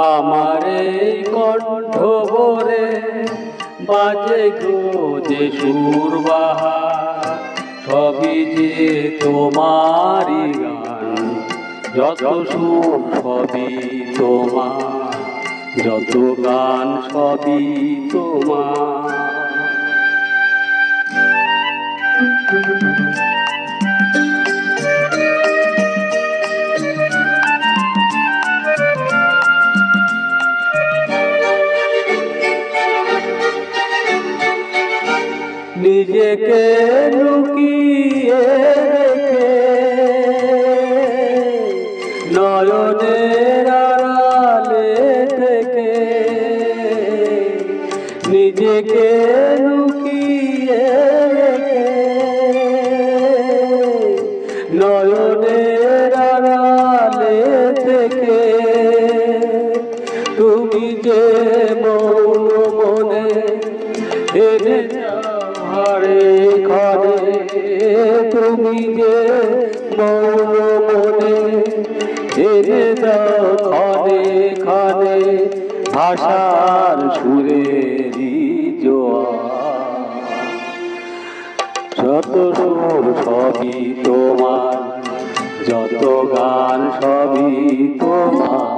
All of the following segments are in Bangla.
আমার এই কণ্ঠ ভরে বাজে গো যে সুর বাহার, সবই যে তোমারই গান। যত সুর সবই তোমার, যত গান সবই তোমার। নিজেকে লুকিয়ে রেখে নয়নের আড়ালে থেকে, নিজেকে লুকিয়ে রেখে নয়নের আড়ালে থেকে, তুমি যে মৌন মনে এনে ঘরে ঘরে, তুমি যে মৌন মনে এনে দাও ঘরে ঘরে, ভাষার সুরেরই জোয়ার। যত সুর সবই তোমার, যত গান সবই তোমার।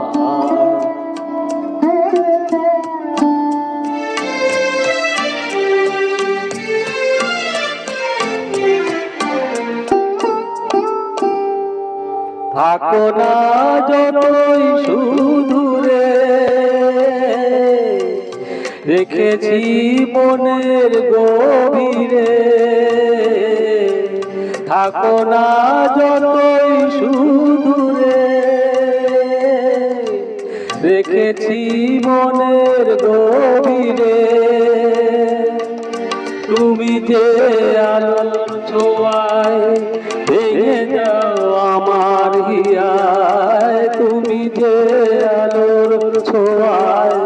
থাকো না যতই সুদূরে, রেখেছি মনের গভীরে। থাকো না যতই সুদূরে, রেখেছি মনের গভীরে। তুমি যে আলোর ছোঁয়ায় ভেঙে যাও আমার হিয়ায়, তুমি যে আলোর ছোঁয়ায়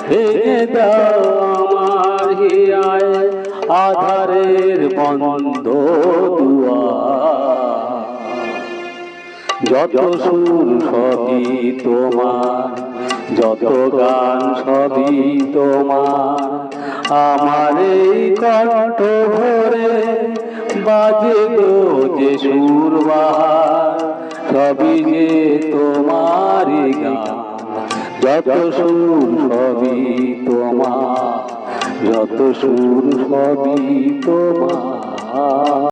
ভেঙে দাও আমার হিয়ায়, আধারের বন্ধ দুয়ার। যত সুর সবই তোমার, যত গান সবই তোমার। আমার এই কণ্ঠ ভরে বাজে গো যে সুর বাহার, সবই যে তোমারই গান। যত সুর সবই তোমার, যত সুর সবই তোমার।